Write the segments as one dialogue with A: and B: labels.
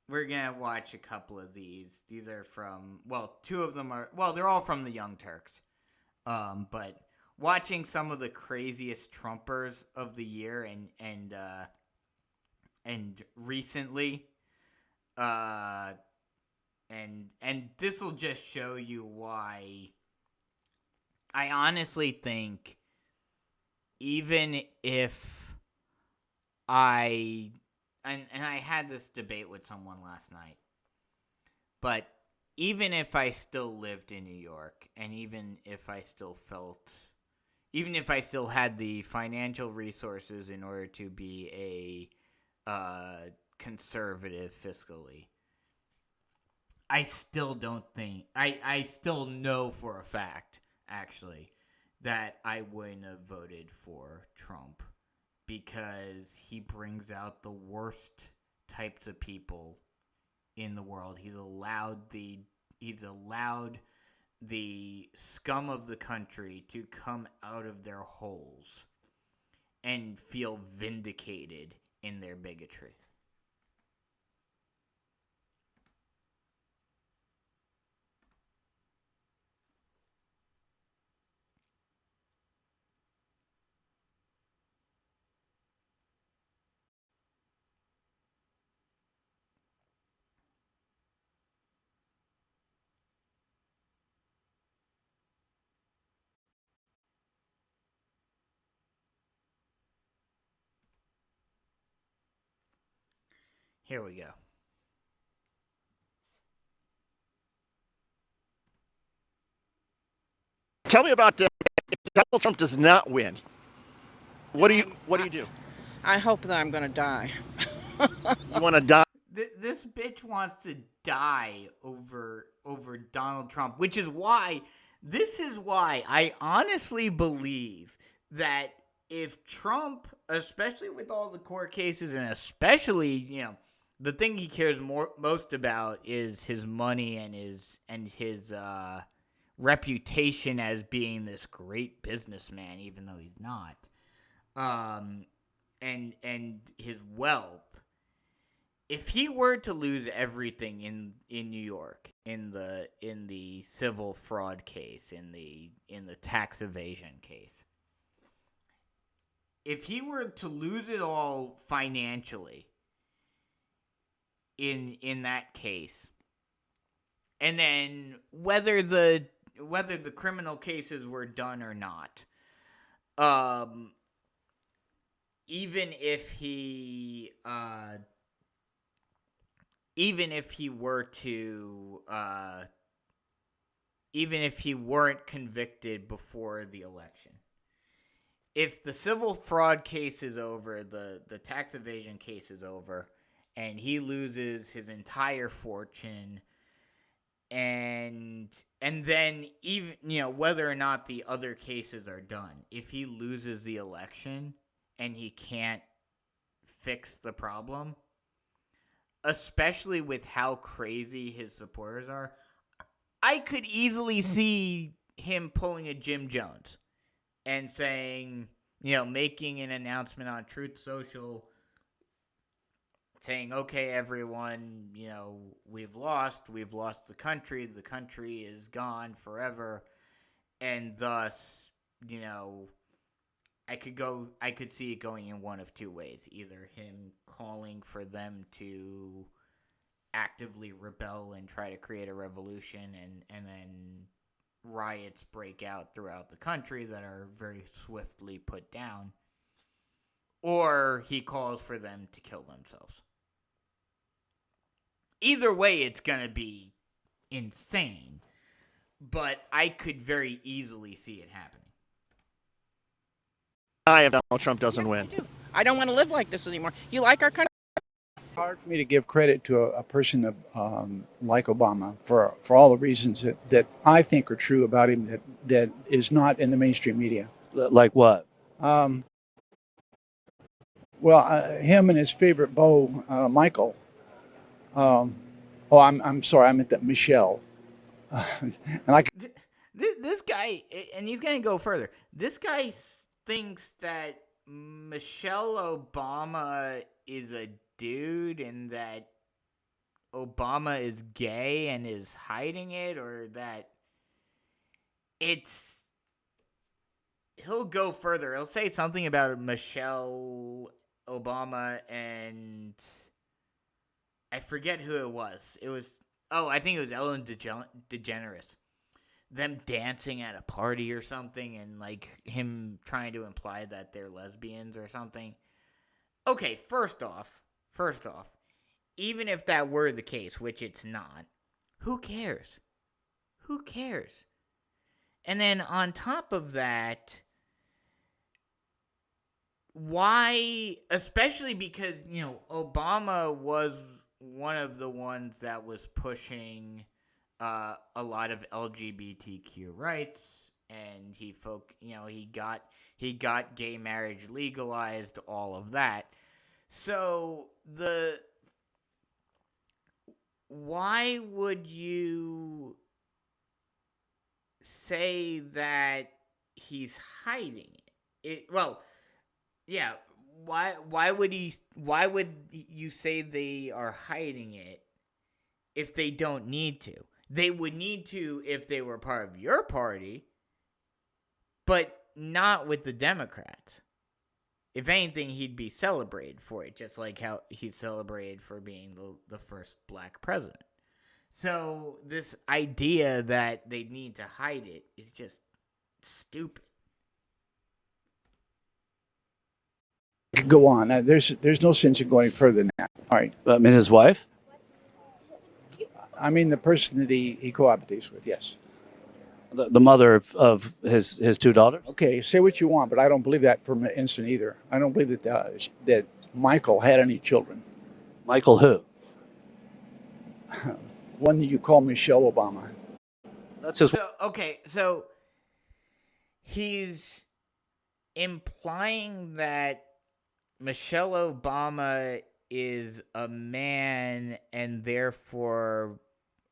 A: we're gonna watch a couple of these. These are from, well, two of them are, well, they're all from the Young Turks. But watching some of the craziest Trumpers of the year and recently, uh, and this will just show you why I honestly think even if I and I had this debate with someone last night, but even if I still lived in New York and even if I still had the financial resources in order to be a conservative fiscally, I still don't think I still know for a fact actually that I wouldn't have voted for Trump because he brings out the worst types of people in the world. He's allowed the scum of the country to come out of their holes and feel vindicated in their bigotry. Here we go.
B: Tell me about if Donald Trump does not win. What do you do?
C: I hope that I'm going to die.
B: You want to die?
A: This bitch wants to die over Donald Trump, which is why I honestly believe that if Trump, especially with all the court cases and especially, the thing he cares most about is his money and his reputation as being this great businessman, even though he's not, and his wealth. If he were to lose everything in New York in the civil fraud case, in the tax evasion case, if he were to lose it all financially in that case, and then whether the criminal cases were done or not, even if he weren't convicted before the election, if the civil fraud case is over, the tax evasion case is over, and he loses his entire fortune, and then even whether or not the other cases are done, if he loses the election and he can't fix the problem, especially with how crazy his supporters are, I could easily see him pulling a Jim Jones and saying, making an announcement on Truth Social saying, okay, everyone, we've lost the country is gone forever, and thus, I could see it going in one of two ways. Either him calling for them to actively rebel and try to create a revolution, and then riots break out throughout the country that are very swiftly put down, or he calls for them to kill themselves. Either way, it's going to be insane, but I could very easily see it happening.
B: If Donald Trump doesn't win.
C: I don't want to live like this anymore. You like our country?
D: It's hard for me to give credit to a person like Obama for all the reasons that I think are true about him that is not in the mainstream media.
B: Like what?
D: Him and his favorite beau, Michael. I'm sorry, I meant that Michelle.
A: This guy, and he's going to go further. This guy thinks that Michelle Obama is a dude, and that Obama is gay and is hiding it, or that it's... He'll go further. He'll say something about Michelle Obama and... I forget who it was. I think it was Ellen DeGeneres. Them dancing at a party or something, and like him trying to imply that they're lesbians or something. Okay, first off, even if that were the case, which it's not, who cares? Who cares? And then on top of that, why, especially because, Obama was one of the ones that was pushing a lot of LGBTQ rights, and he got gay marriage legalized, all of that. So why would you say that he's hiding it? Why would you say they are hiding it if they don't need to? They would need to if they were part of your party, but not with the Democrats. If anything, he'd be celebrated for it, just like how he's celebrated for being the first black president. So this idea that they need to hide it is just stupid.
D: Go on. There's no sense in going further than that. All right.
E: I mean, his wife?
D: I mean, the person that he cohabitates with, yes.
E: The mother of his two daughters?
D: Okay, say what you want, but I don't believe that for an instant either. I don't believe that Michael had any children.
E: Michael who?
D: One that you call Michelle Obama.
E: That's his...
A: So he's implying that Michelle Obama is a man and therefore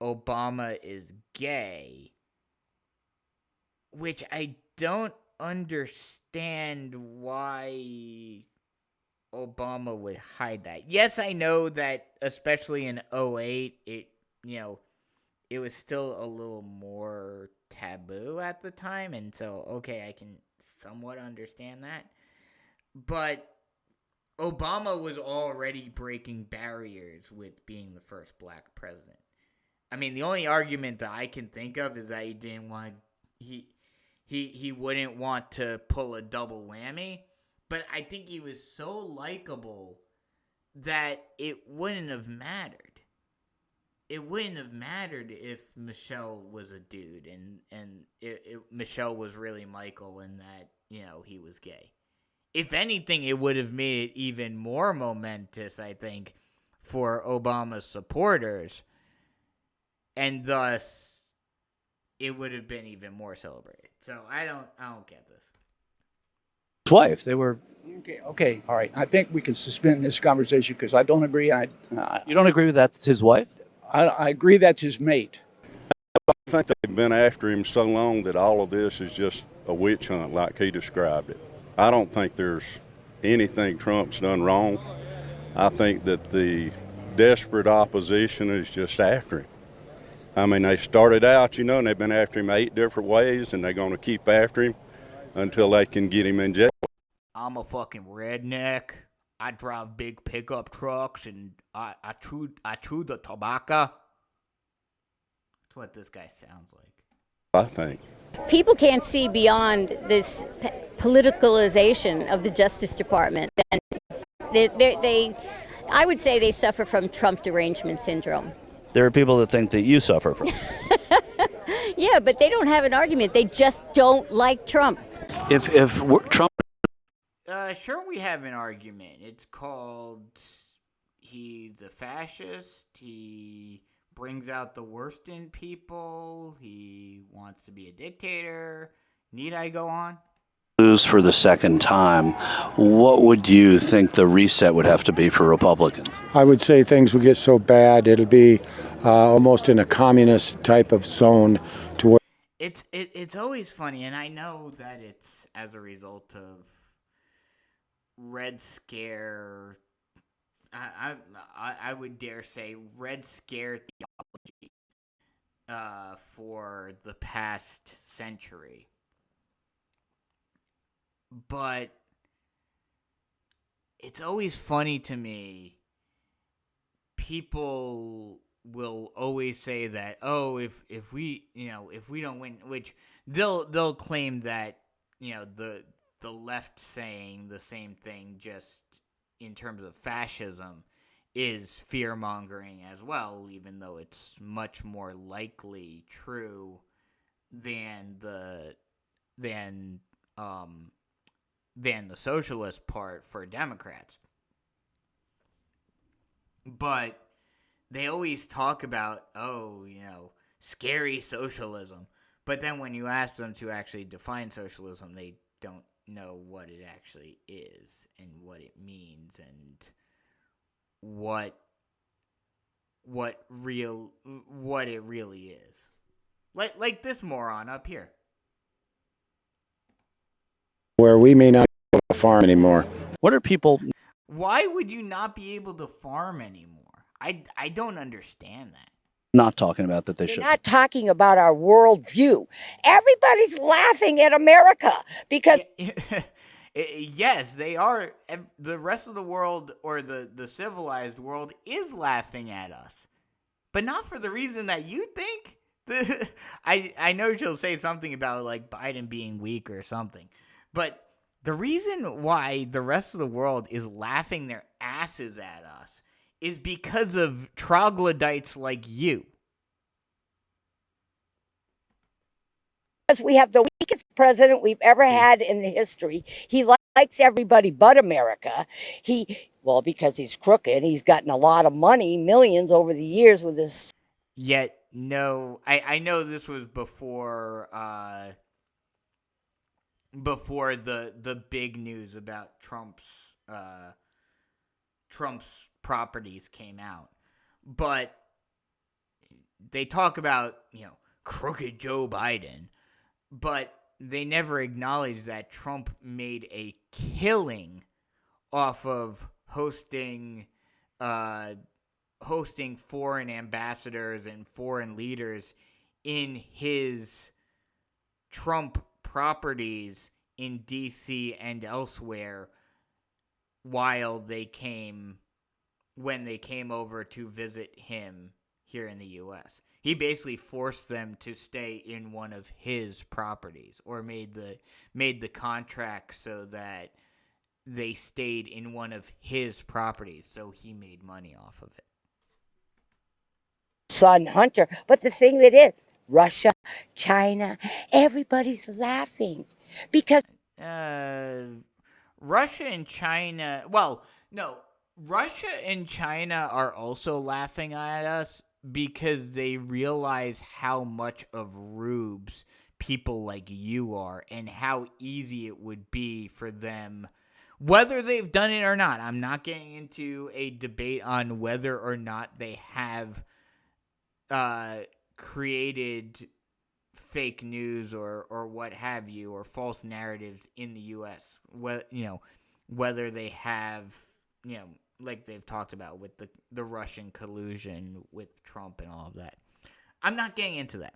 A: Obama is gay, which I don't understand why Obama would hide that. Yes, I know that especially in 2008, it was still a little more taboo at the time, and so, okay, I can somewhat understand that. But Obama was already breaking barriers with being the first black president. I mean, the only argument that I can think of is that he didn't want he wouldn't want to pull a double whammy, but I think he was so likable that it wouldn't have mattered. It wouldn't have mattered if Michelle was a dude and Michelle was really Michael and that, he was gay. If anything, it would have made it even more momentous, I think, for Obama's supporters. And thus, it would have been even more celebrated. So I don't get this.
E: His wife. They were...
D: Okay, all right. I think we can suspend this conversation because I don't agree.
E: You don't agree with that's his wife?
D: I agree that's his mate.
F: I think they've been after him so long that all of this is just a witch hunt like he described it. I don't think there's anything Trump's done wrong. I think that the desperate opposition is just after him. I mean, they started out, and they've been after him 8 different ways, and they're going to keep after him until they can get him in jail.
A: I'm a fucking redneck. I drive big pickup trucks, and I chew the tobacco. That's what this guy sounds like.
F: I think.
G: People can't see beyond this politicalization of the Justice Department, and I would say they suffer from Trump derangement syndrome.
E: There are people that think that you suffer from.
G: Yeah, but they don't have an argument. They just don't like Trump.
E: If Trump...
A: Sure, we have an argument. It's called he's a fascist. He brings out the worst in people. He wants to be a dictator. Need I go on?
E: Lose for the second time, what would you think the reset would have to be for Republicans?
H: I would say things would get so bad it'll be almost in a communist type of zone to where
A: it's always funny, and I know that it's as a result of Red Scare. I would dare say Red Scare theology for the past century. But it's always funny to me. People will always say that, oh, if we don't win, which they'll claim that, the left saying the same thing just in terms of fascism is fear-mongering as well, even though it's much more likely true than the socialist part for Democrats. But they always talk about, scary socialism. But then when you ask them to actually define socialism, they don't know what it actually is and what it means and what it really is. Like this moron up here.
H: Where we may not be able to farm anymore.
E: What are people?
A: Why would you not be able to farm anymore? I don't understand that.
E: Not talking about that they
I: They're
E: should.
I: not talking about our worldview. Everybody's laughing at America because
A: yes, they are. The rest of the world, or the civilized world, is laughing at us, but not for the reason that you think. I know she'll say something about like Biden being weak or something, but the reason why the rest of the world is laughing their asses at us is because of troglodytes like you.
I: we have the weakest president we've ever had in the history. He likes everybody but America. Because he's crooked, he's gotten a lot of money, millions over the years with this.
A: Yet, no, I know this was before the big news about Trump's properties came out. But they talk about, crooked Joe Biden, but they never acknowledge that Trump made a killing off of hosting foreign ambassadors and foreign leaders in his Trump properties in DC and elsewhere when they came over to visit him here in the US. He basically forced them to stay in one of his properties, or made the contract so that they stayed in one of his properties, so he made money off of it.
I: Son Hunter. But the thing of it is, Russia, China, everybody's laughing because
A: Russia and China, Russia and China are also laughing at us because they realize how much of rubes people like you are and how easy it would be for them, whether they've done it or not. I'm not getting into a debate on whether or not they have created fake news or what have you, or false narratives in the U.S. Whether they have, like they've talked about with the Russian collusion with Trump and all of that. I'm not getting into that.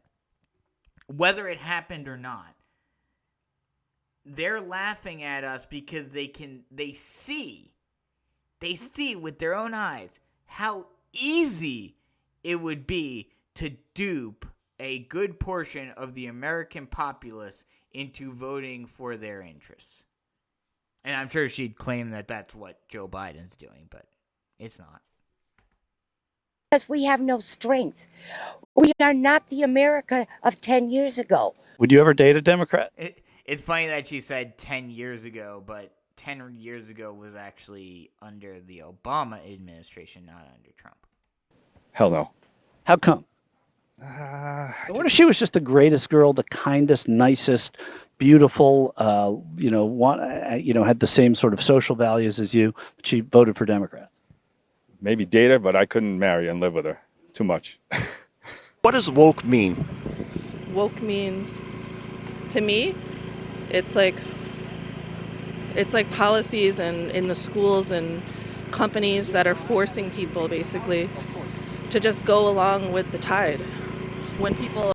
A: Whether it happened or not, they're laughing at us because they see with their own eyes how easy it would be to dupe a good portion of the American populace into voting for their interests. And I'm sure she'd claim that that's what Joe Biden's doing, but it's not.
I: because we have no strength. We are not the America of 10 years ago.
E: Would you ever date a Democrat?
A: It's funny that she said 10 years ago, but 10 years ago was actually under the Obama administration, not under Trump.
J: Hell no.
E: How come? What if she was just the greatest girl, the kindest, nicest, beautiful, had the same sort of social values as you, but she voted for Democrat?
J: Maybe date her, but I couldn't marry and live with her. It's too much.
B: What does woke mean?
K: Woke means, to me, it's like policies and in the schools and companies that are forcing people basically to just go along with the tide. When people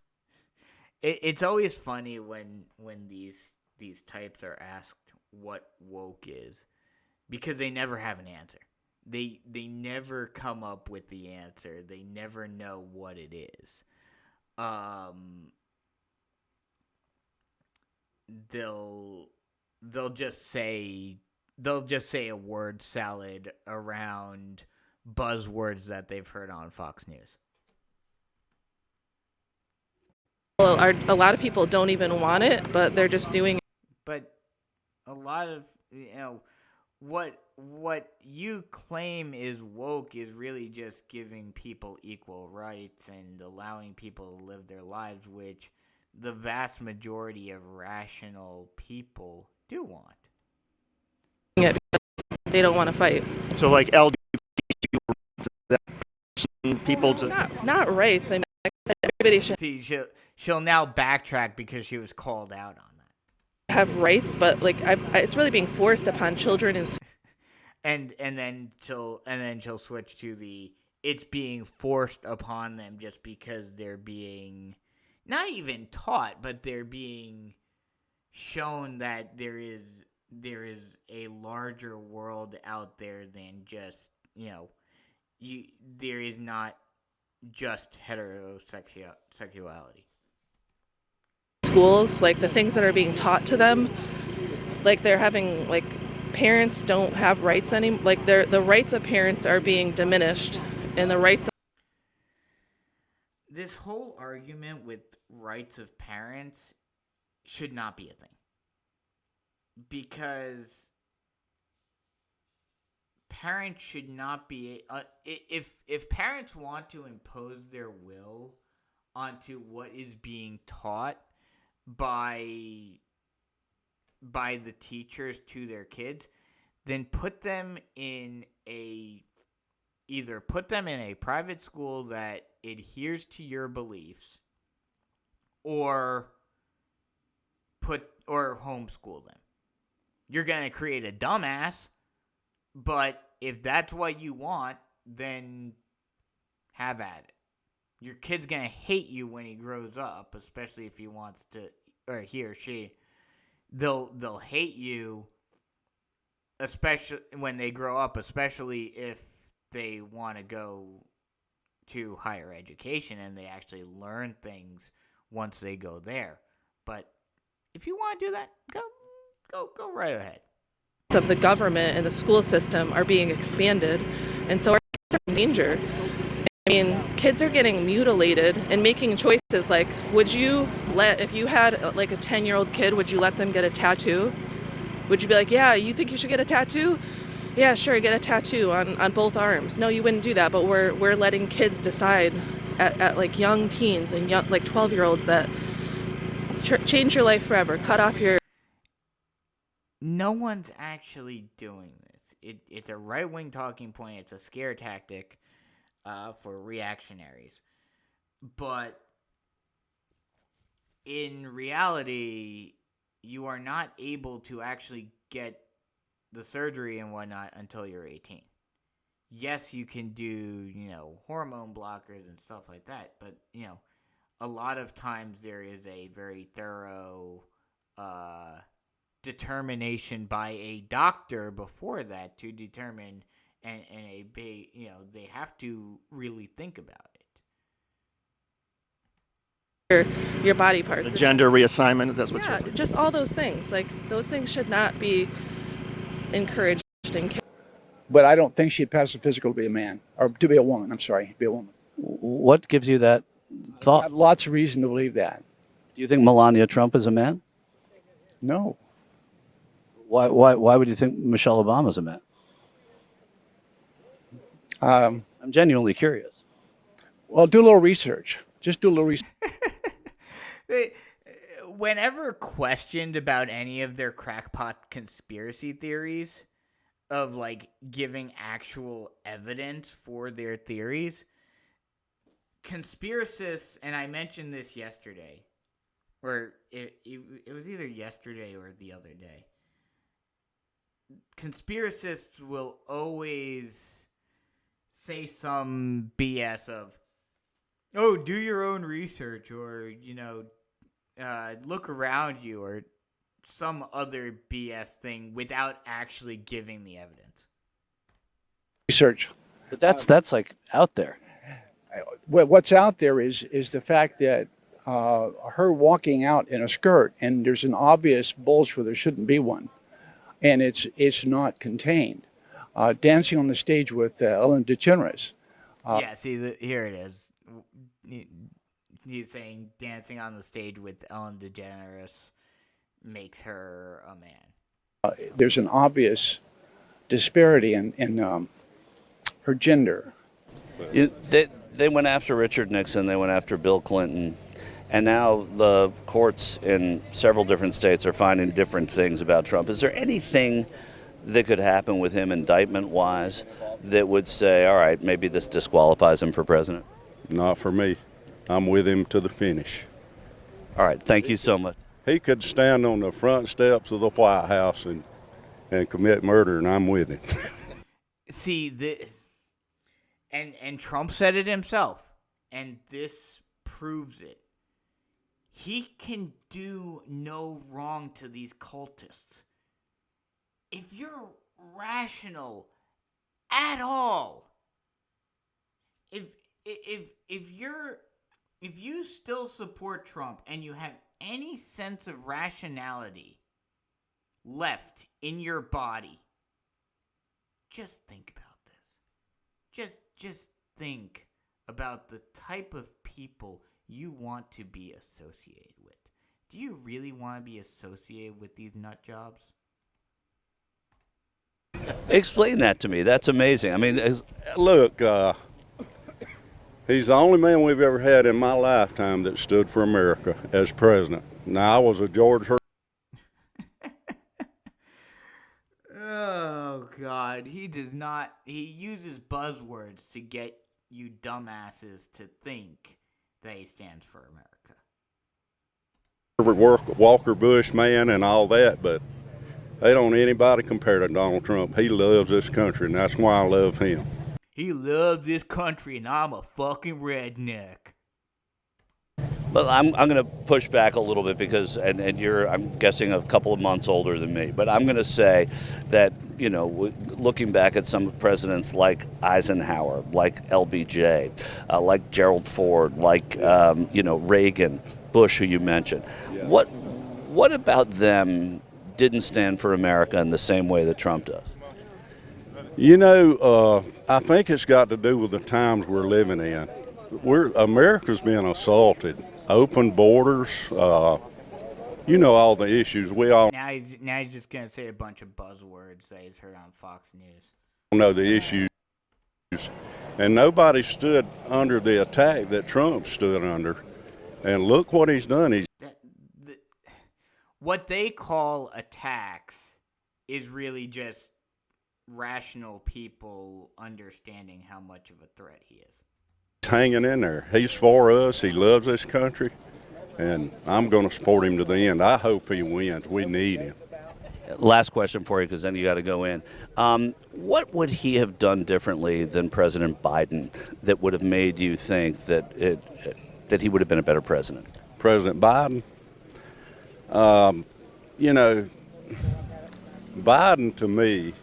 A: It's always funny when these types are asked what woke is, because they never have an answer. They never come up with the answer. They never know what it is. They'll just say a word salad around buzzwords that they've heard on Fox News.
K: a lot of people don't even want it, but they're just doing it.
A: But a lot of, what you claim is woke is really just giving people equal rights and allowing people to live their lives, which the vast majority of rational people do want.
K: It because they don't want to fight.
B: So like LGBT people to
K: Not rights. I mean, like I said, everybody should
A: See, she'll now backtrack because she was called out on that.
K: have rights, but like it's really being forced upon children.
A: And then she'll switch to it's being forced upon them just because they're being not even taught, but they're being shown that there is a larger world out there than just, there is not just heterosexuality.
K: Schools, like the things that are being taught to them, like they're having, like, parents don't have rights anymore. Like the rights of parents are being diminished, and the rights.
A: This whole argument with rights of parents should not be a thing, because parents should not be if parents want to impose their will onto what is being taught by the teachers to their kids, then put them in a private school that adheres to your beliefs, or homeschool them. You're going to create a dumbass, but if that's what you want, then have at it. Your kid's going to hate you when he grows up, especially if he wants to, or he or she. They'll hate you, especially when they grow up, especially if they want to go to higher education and they actually learn things once they go there. But if you want to do that, go right ahead.
K: Of the government and the school system are being expanded, and so our kids are in danger. I mean, kids are getting mutilated and making choices like, if you had like a 10-year-old kid, would you let them get a tattoo? Would you be like, yeah, you think you should get a tattoo? Yeah, sure, get a tattoo on both arms. No, you wouldn't do that, but we're letting kids decide at like young teens and young, like 12-year-olds that change your life forever, cut off your...
A: No one's actually doing this. It's a right-wing talking point. It's a scare tactic for reactionaries. But in reality, you are not able to actually get the surgery and whatnot until you're 18. Yes, you can do, hormone blockers and stuff like that, but, a lot of times there is a very thorough determination by a doctor before that to determine, and they have to really think about it.
K: Your body parts.
B: the gender reassignment, if that's what you're
K: just all those things. Like, those things should not be encouraged in kids.
D: But I don't think she'd pass the physical to be a man, or to be a woman. I'm sorry, be a woman.
E: What gives you that
D: I
E: thought?
D: have lots of reason to believe that.
E: Do you think Melania Trump is a man?
D: No.
E: Why would you think Michelle Obama's a man? I'm genuinely curious.
D: Well, do a little research. Just do a little research.
A: Whenever questioned about any of their crackpot conspiracy theories of like giving actual evidence for their theories, conspiracists, and I mentioned this yesterday, or it was either yesterday or the other day, conspiracists will always say some BS of, oh, do your own research, or, look around you, or some other BS thing without actually giving the evidence.
D: Research.
E: But that's like out there.
D: What's out there is the fact that her walking out in a skirt, and there's an obvious bulge where there shouldn't be one, and it's not contained. Dancing on the stage with Ellen DeGeneres.
A: Here it is. He's saying dancing on the stage with Ellen DeGeneres makes her a man.
D: There's an obvious disparity in her gender.
E: They went after Richard Nixon, they went after Bill Clinton, and now the courts in several different states are finding different things about Trump. Is there anything that could happen with him indictment-wise that would say, all right, maybe this disqualifies him for president?
F: Not for me. I'm with him to the finish.
E: All right, thank you so much.
F: He could stand on the front steps of the White House and commit murder, and I'm with him.
A: See, this, and Trump said it himself, and this proves it. He can do no wrong to these cultists. If you're rational at all, if you still support Trump and you have any sense of rationality left in your body, just think about this. Just think about the type of people you want to be associated with. Do you really want to be associated with these nut jobs?
E: Explain that to me. That's amazing. I mean,
F: look, he's the only man we've ever had in my lifetime that stood for America as president. Now, I was a George Hershey.
A: Oh, God. He does not. He uses buzzwords to get you dumbasses to think that he stands for America.
F: Walker Bush man and all that, but they don't anybody compare to Donald Trump. He loves this country, and that's why I love him.
A: He loves this country, and I'm a fucking redneck.
E: But I'm going to push back a little bit because, and you're, I'm guessing, a couple of months older than me, but I'm going to say that, looking back at some presidents like Eisenhower, like LBJ, like Gerald Ford, like, Reagan, Bush, who you mentioned,
F: Yeah.
E: What about them didn't stand for America in the same way that Trump does?
F: I think it's got to do with the times we're living in. America's being assaulted. Open borders, all the issues we all
A: Now he's just going to say a bunch of buzzwords that he's heard on Fox News.
F: know the issues. And nobody stood under the attack that Trump stood under. And look what he's done.
A: What they call attacks is really just rational people understanding how much of a threat he is.
F: Hanging in there. He's for us. He loves this country. And I'm going to support him to the end. I hope he wins. We need him.
E: Last question for you, because then you got to go in. What would he have done differently than President Biden that would have made you think that he would have been a better president?
F: President Biden, Biden to me,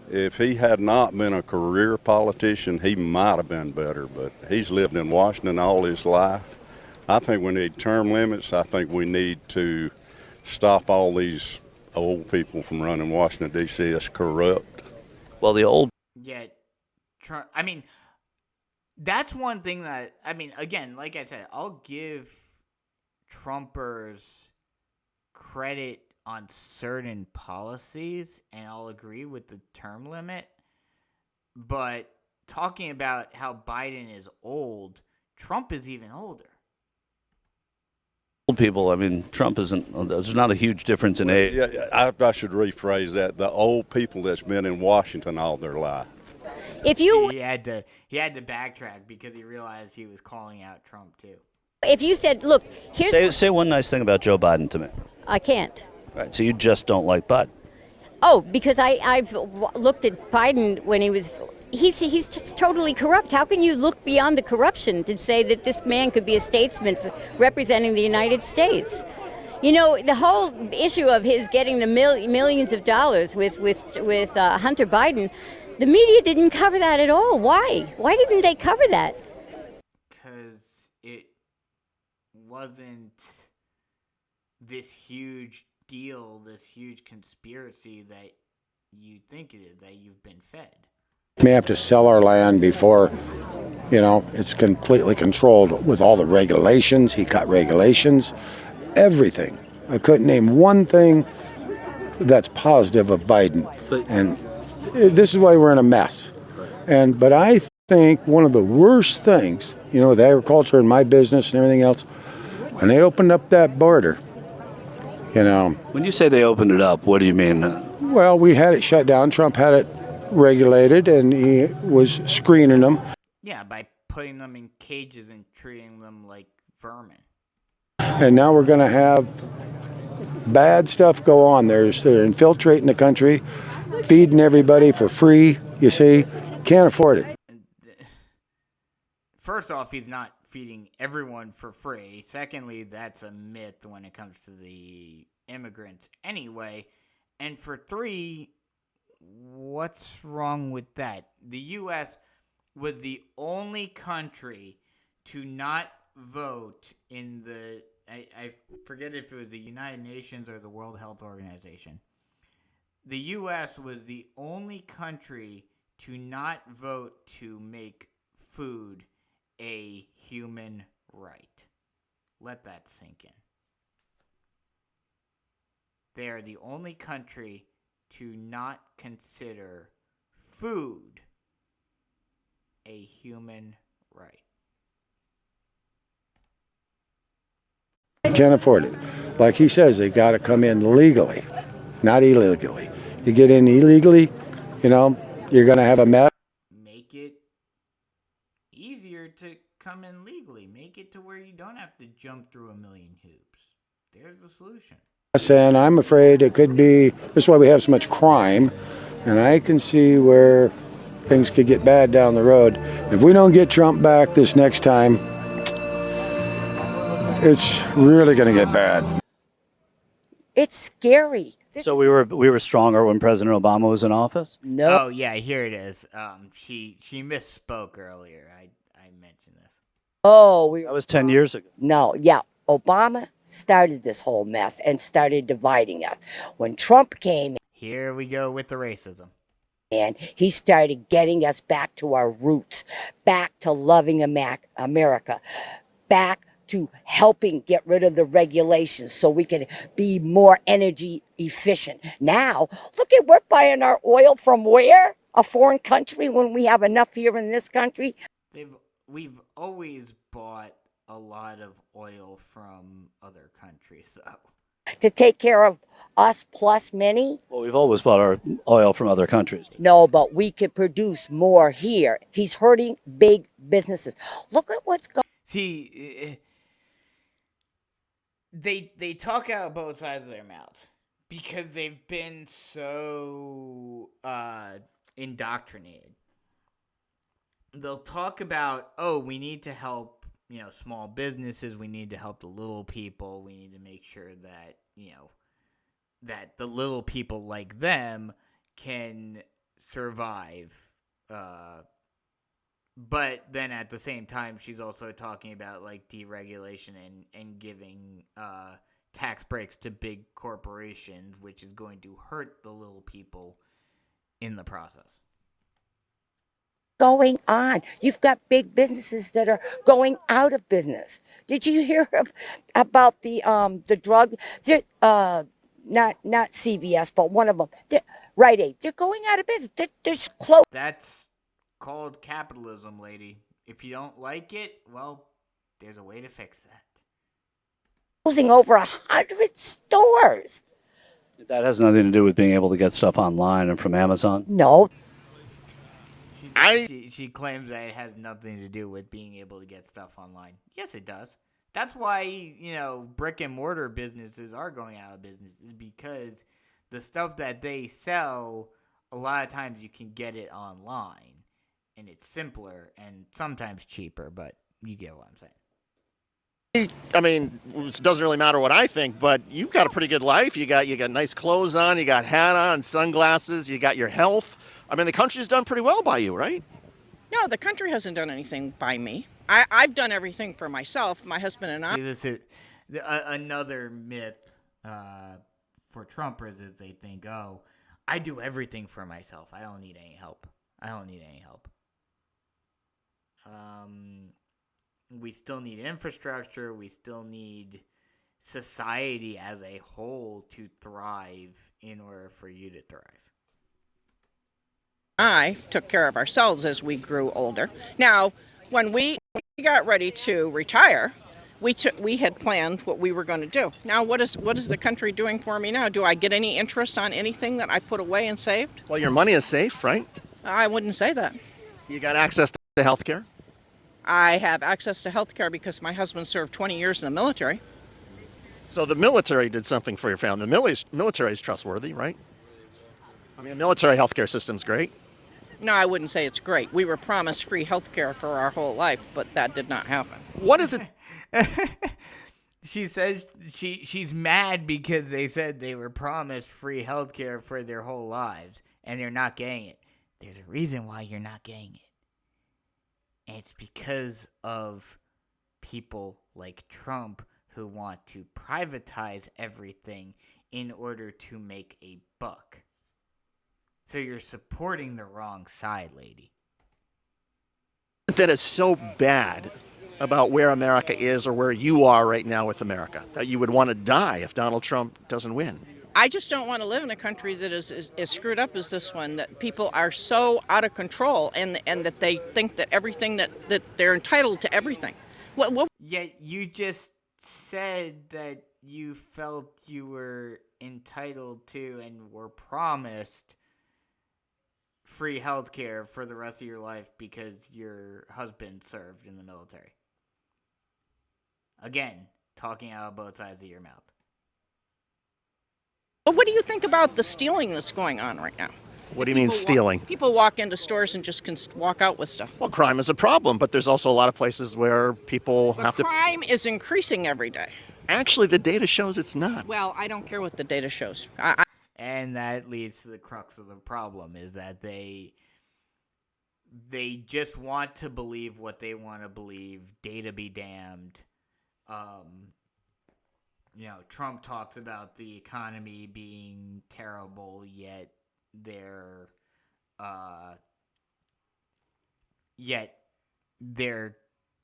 F: if he had not been a career politician, he might have been better, but he's lived in Washington all his life. I think we need term limits. I think we need to stop all these old people from running Washington, D.C. It's corrupt.
E: Well, the old...
A: Yeah, Trump, that's one thing that, again, like I said, I'll give Trumpers credit on certain policies, and I'll agree with the term limit, but talking about how Biden is old, Trump is even older.
E: Old people, Trump isn't, there's not a huge difference in age.
F: Yeah, I should rephrase that. The old people that's been in Washington all their life.
A: He had to backtrack because he realized he was calling out Trump too.
G: If you said, look, here's...
E: Say one nice thing about Joe Biden to me.
G: I can't.
E: Right, so you just don't like Biden.
G: Oh, because I've looked at Biden when he was. He's just totally corrupt. How can you look beyond the corruption to say that this man could be a statesman representing the United States? You know, the whole issue of his getting the millions of dollars with Hunter Biden, the media didn't cover that at all. Why? Why didn't they cover that?
A: Because it wasn't this huge deal, this huge conspiracy that you think it is, that you've been fed.
H: We may have to sell our land before, it's completely controlled with all the regulations. He cut regulations, everything. I couldn't name one thing that's positive of Biden. And this is why we're in a mess. But I think one of the worst things, with agriculture and my business and everything else, when they opened up that border,
E: When you say they opened it up, what do you mean?
H: Well, we had it shut down. Trump had it regulated, and he was screening them.
A: Yeah, by putting them in cages and treating them like vermin.
H: And now we're going to have bad stuff go on. They're infiltrating the country, feeding everybody for free, you see. Can't afford it.
A: First off, he's not feeding everyone for free. Secondly, that's a myth when it comes to the immigrants anyway. And for three, what's wrong with that? The U.S. was the only country to not vote in the, I forget if it was the United Nations or the World Health Organization. The U.S. was the only country to not vote to make food a human right. Let that sink in. They are the only country to not consider food a human right.
H: Can't afford it. Like he says, they got to come in legally, not illegally. You get in illegally, you're going to have a mess.
A: Make it easier to come in legally. Make it to where you don't have to jump through a million hoops. There's the solution.
H: And I'm afraid it could be, this is why we have so much crime, and I can see where things could get bad down the road. If we don't get Trump back this next time, it's really going to get bad.
I: It's scary.
E: So we were stronger when President Obama was in office?
I: No.
A: Oh yeah, here it is. She misspoke earlier. I mentioned this.
I: Oh,
E: That was 10 years ago.
I: No, yeah. Obama started this whole mess and started dividing us. When Trump came
A: Here we go with the racism.
I: in, he started getting us back to our roots, back to loving America, back to helping get rid of the regulations so we can be more energy efficient. Now, look at, we're buying our oil from where? A foreign country when we have enough here in this country?
A: We've always bought a lot of oil from other countries, though.
I: To take care of us plus many?
E: Well, we've always bought our oil from other countries.
I: No, but we could produce more here. He's hurting big businesses. Look at what's going on.
A: See, they talk out both sides of their mouths because they've been so indoctrinated. They'll talk about, we need to help, small businesses. We need to help the little people. We need to make sure that, that the little people like them can survive. But then at the same time, she's also talking about like deregulation and giving tax breaks to big corporations, which is going to hurt the little people in the process.
I: Going on. You've got big businesses that are going out of business. Did you hear about the drug? Not CVS, but one of them, Rite Aid. They're going out of business. They're close.
A: That's called capitalism, lady. If you don't like it, well, there's a way to fix that.
I: Closing over 100 stores.
E: That has nothing to do with being able to get stuff online and from Amazon?
I: No.
A: She claims that it has nothing to do with being able to get stuff online. Yes, it does. That's why, brick and mortar businesses are going out of business, is because The stuff that they sell, a lot of times you can get it online, and it's simpler and sometimes cheaper, but you get what I'm saying.
B: I mean, it doesn't really matter what I think, but you've got a pretty good life. You got nice clothes on, you got hat on, sunglasses, you got your health. I mean, the country's done pretty well by you, right?
C: No, the country hasn't done anything by me. I've done everything for myself, my husband and I.
A: This is another myth for Trumpers is they think, oh, I do everything for myself. I don't need any help. We still need infrastructure. We still need society as a whole to thrive in order for you to thrive.
C: I took care of ourselves as we grew older. Now, when we got ready to retire, we had planned what we were going to do. Now, what is the country doing for me now? Do I get any interest on anything that I put away and saved?
B: Well, your money is safe, right?
C: I wouldn't say that.
B: You got access to health care?
C: I have access to health care because my husband served 20 years in the military.
B: So the military did something for your family. The military is trustworthy, right? I mean, the military healthcare system's great.
C: No, I wouldn't say it's great. We were promised free health care for our whole life, but that did not happen.
B: What is it?
A: She says she's mad because they said they were promised free health care for their whole lives, and they're not getting it. There's a reason why you're not getting it. And it's because of people like Trump who want to privatize everything in order to make a buck. So you're supporting the wrong side, lady.
B: That is so bad about where America is or where you are right now with America that you would want to die if Donald Trump doesn't win?
C: I just don't want to live in a country that is screwed up as this one, that people are so out of control and that they think that everything that they're entitled to everything. What?
A: Yet you just said that you felt you were entitled to and were promised free health care for the rest of your life because your husband served in the military. Again, talking out of both sides of your mouth.
C: Well, what do you think about the stealing that's going on right now?
B: What do you mean stealing?
C: People walk into stores and just can walk out with stuff.
B: Well, crime is a problem, but there's also a lot of places where people have to...
C: Crime is increasing every day.
B: Actually, the data shows it's not.
C: Well, I don't care what the data shows.
A: And that leads to the crux of the problem, is that they just want to believe what they want to believe. Data be damned. Trump talks about the economy being terrible, yet they're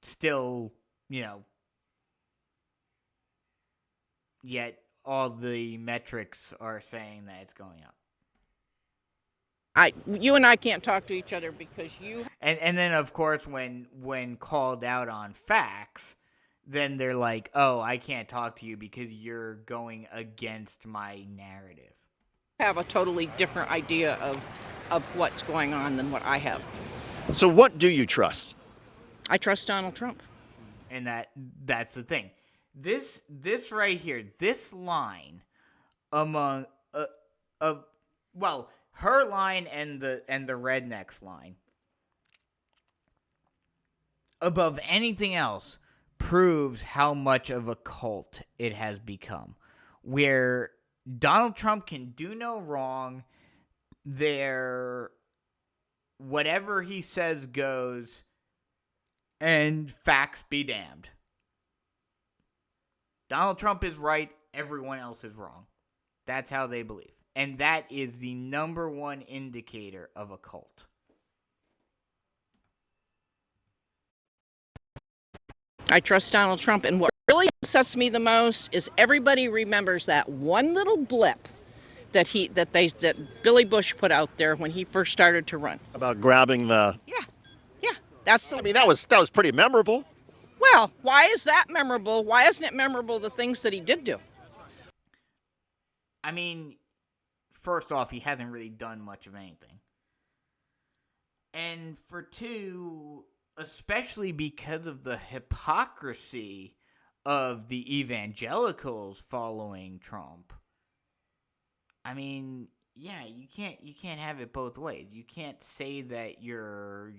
A: still, yet all the metrics are saying that it's going up.
C: You and I can't talk to each other because you...
A: And then, of course, when called out on facts, then they're like, oh, I can't talk to you because you're going against my narrative.
C: Have a totally different idea of what's going on than what I have.
B: So what do you trust?
C: I trust Donald Trump.
A: And that's the thing. This right here, this line among her line and the rednecks line, above anything else, proves how much of a cult it has become, where Donald Trump can do no wrong. Whatever he says goes, and facts be damned. Donald Trump is right, everyone else is wrong. That's how they believe. And that is the number one indicator of a cult.
C: I trust Donald Trump, and what really upsets me the most is everybody remembers that one little blip that Billy Bush put out there when he first started to run.
B: About grabbing the...
C: Yeah. That's the...
B: I mean, that was pretty memorable.
C: Well, why is that memorable? Why isn't it memorable the things that he did do?
A: I mean, first off, he hasn't really done much of anything. And for two, especially because of the hypocrisy of the evangelicals following Trump, I mean, yeah, you can't have it both ways. You can't say that you're,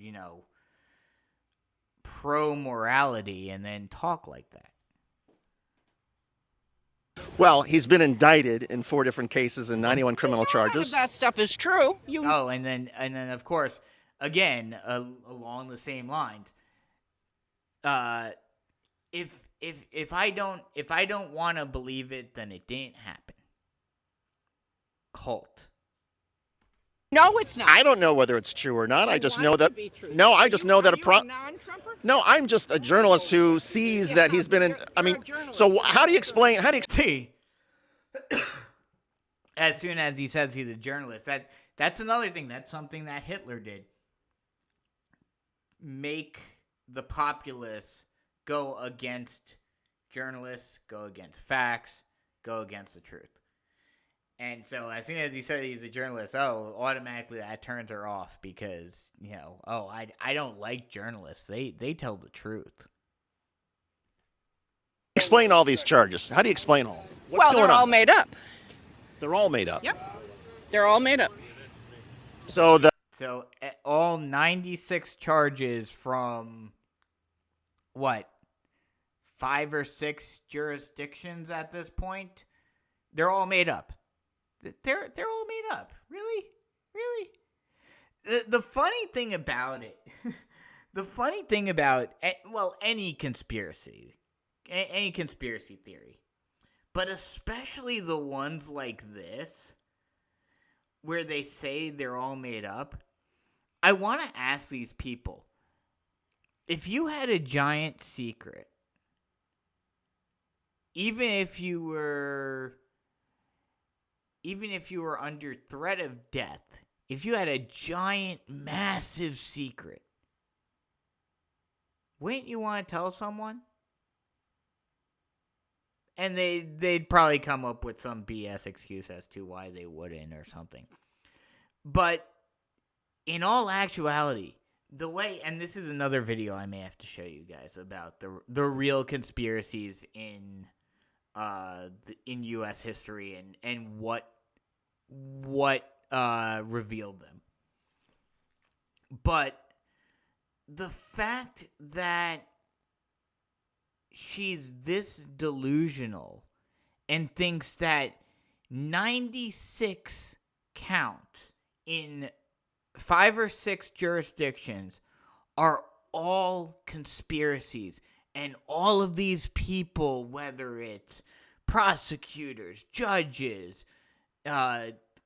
A: pro morality and then talk like that.
B: Well, he's been indicted in 4 different cases and 91 criminal charges.
C: None of that stuff is true.
A: Oh, and then of course, again, along the same lines, if I don't want to believe it, then it didn't happen. Cult.
C: No, it's not.
B: I don't know whether it's true or not. I just
C: want
B: know
C: it to
B: that.
C: be true.
B: No, I just know that
C: Are you a non-Trumper?
B: No, I'm just a journalist who sees that he's been in. I mean, so how do you explain?
A: See, as soon as he says he's a journalist, that's another thing. That's something that Hitler did. Make the populace go against journalists, go against facts, go against the truth. And so as soon as he said he's a journalist, automatically that turns her off because, I don't like journalists. They tell the truth.
B: Explain all these charges. How do you explain all of them? What's going
C: they're all
B: on?
C: made up.
B: They're all made up.
C: Yep. They're all made up.
B: So
A: all 96 charges from, 5 or 6 jurisdictions at this point, they're all made up. They're all made up. Really? The funny thing about it, any conspiracy theory, but especially the ones like this, where they say they're all made up, I want to ask these people, if you had a giant secret, even if you were under threat of death, if you had a giant, massive secret, wouldn't you want to tell someone? And they'd probably come up with some BS excuse as to why they wouldn't or something. But in all actuality, the way, and this is another video I may have to show you guys about the real conspiracies in U.S. history and what revealed them. But the fact that she's this delusional and thinks that 96 counts in 5 or 6 jurisdictions are all conspiracies, and all of these people, whether it's prosecutors, judges,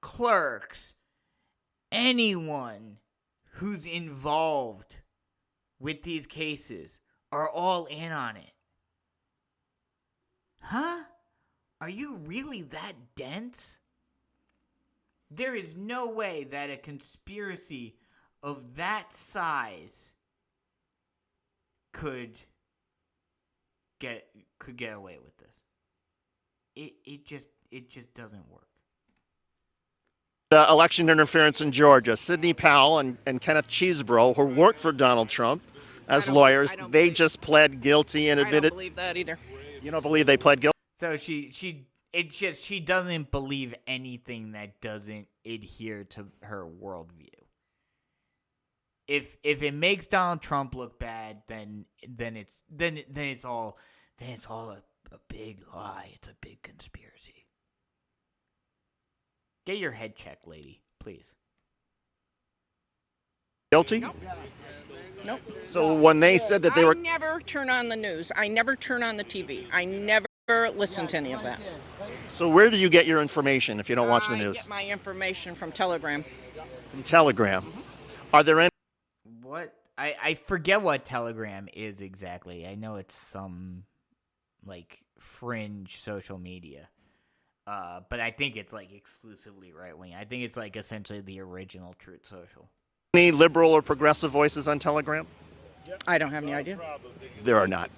A: clerks, anyone who's involved with these cases are all in on it. Huh? Are you really that dense? There is no way that a conspiracy of that size could get away with this. It just doesn't work.
B: The election interference in Georgia, Sidney Powell and Kenneth Chesebro, who worked for Donald Trump as lawyers, they just pled guilty and admitted.
C: I don't believe that either.
B: You don't believe they pled guilty?
A: So she doesn't believe anything that doesn't adhere to her worldview. If it makes Donald Trump look bad, then it's all a big lie. It's a big conspiracy. Get your head checked, lady, please.
B: Guilty?
C: Nope.
B: So when they said that they were...
C: I never turn on the news. I never turn on the TV. I never listen to any of that.
B: So where do you get your information if you don't watch the news?
C: I get my information from Telegram.
B: From Telegram. Are there any...
A: What? I forget what Telegram is exactly. I know it's some, fringe social media. But I think it's, exclusively right-wing. I think it's, essentially the original Truth Social.
B: Any liberal or progressive voices on Telegram?
C: I don't have any idea.
B: There are not.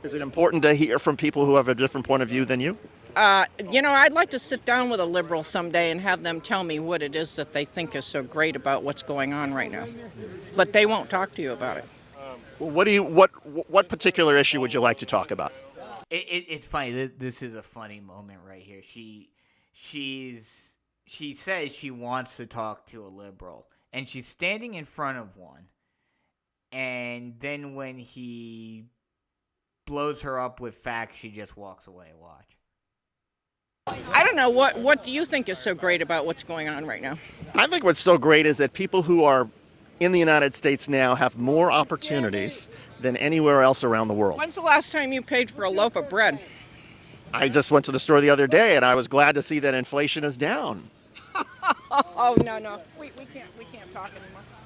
B: Is it important to hear from people who have a different point of view than you?
C: I'd like to sit down with a liberal someday and have them tell me what it is that they think is so great about what's going on right now. But they won't talk to you about it.
B: Well, what particular issue would you like to talk about?
A: It's funny. This is a funny moment right here. She's she says she wants to talk to a liberal, and she's standing in front of one, and then when he blows her up with facts, she just walks away. Watch.
C: I don't know, what do you think is so great about what's going on right now?
B: I think what's so great is that people who are in the United States now have more opportunities than anywhere else around the world.
C: When's the last time you paid for a loaf of bread?
B: I just went to the store the other day, and I was glad to see that inflation is down.
C: Oh, no. We can't talk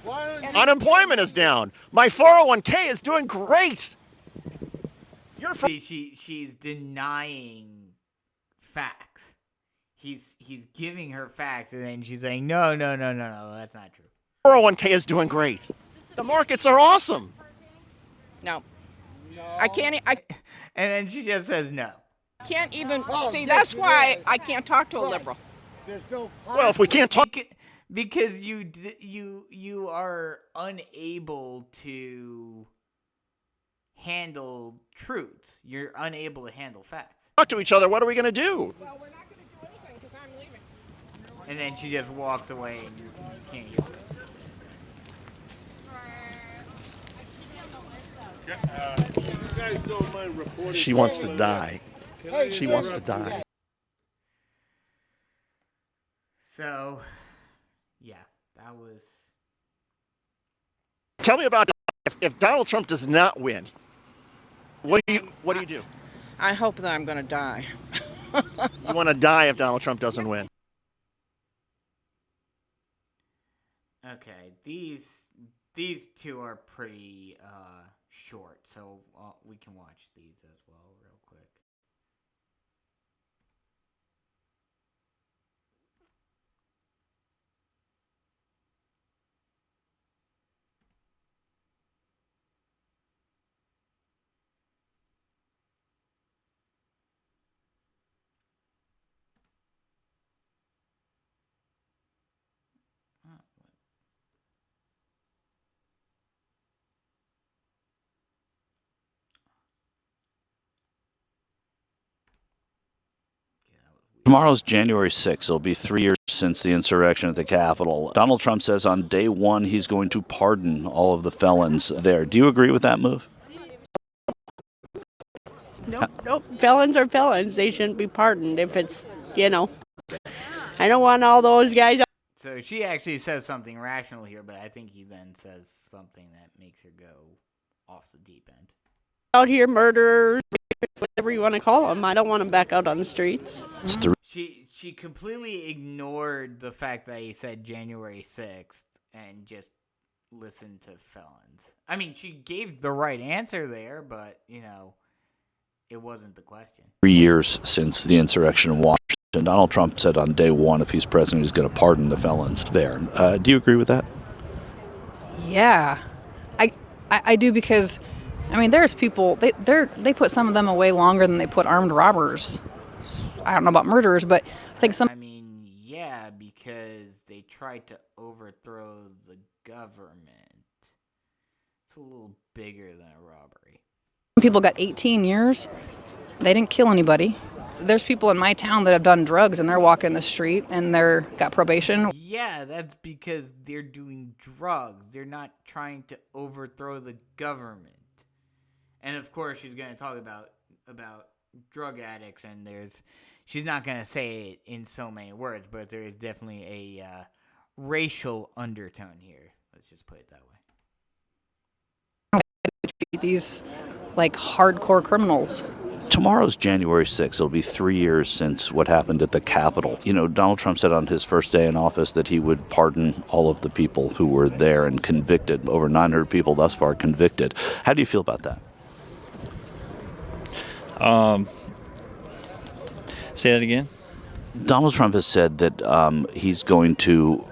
C: anymore.
B: Unemployment is down. My 401k is doing great.
A: She's denying facts. He's giving her facts, and then she's saying, no, that's not true.
B: 401k is doing great. The markets are awesome.
C: No. I can't. I
A: And then she just says no.
C: can't even see. That's why I can't talk to a liberal.
B: Well, if we can't talk,
A: Because you are unable to handle truths. You're unable to handle facts.
B: talk to each other, what are we going to do?
C: Well, we're not going to do anything because I'm leaving.
A: And then she just walks away, and you can't hear it.
B: She wants to die. She wants to die.
A: So, yeah, that was.
B: Tell me about if Donald Trump does not win. What do you do?
C: I hope that I'm going to die.
B: You want to die if Donald Trump doesn't win.
A: Okay, these two are pretty short, so we can watch these as well real quick.
E: Tomorrow's January 6th. It'll be 3 years since the insurrection at the Capitol. Donald Trump says on day one he's going to pardon all of the felons there. Do you agree with that move?
L: Nope. Felons are felons. They shouldn't be pardoned if it's, I don't want all those guys.
A: So she actually says something rational here, but I think he then says something that makes her go off the deep end.
L: Out here, murderers, whatever you want to call them. I don't want them back out on the streets.
A: She completely ignored the fact that he said January 6th and just listened to felons. I mean, she gave the right answer there, but, it wasn't the question.
E: 3 years since the insurrection in Washington. Donald Trump said on day one, if he's president, he's going to pardon the felons there. Do you agree with that?
M: Yeah, I do, because, there's people, they put some of them away longer than they put armed robbers. I don't know about murderers, but I think some.
A: Yeah, because they tried to overthrow the government. It's a little bigger than a robbery.
M: People got 18 years. They didn't kill anybody. There's people in my town that have done drugs and they're walking the street and they're got probation.
A: Yeah, that's because they're doing drugs. They're not trying to overthrow the government. And of course, she's going to talk about drug addicts, and she's not going to say it in so many words, but there is definitely a racial undertone here. Let's just put it that way.
M: These hardcore criminals.
E: Tomorrow's January 6th. It'll be 3 years since what happened at the Capitol. Donald Trump said on his first day in office that he would pardon all of the people who were there and convicted. Over 900 people thus far convicted. How do you feel about that?
N: Say that again?
E: Donald Trump has said that he's going to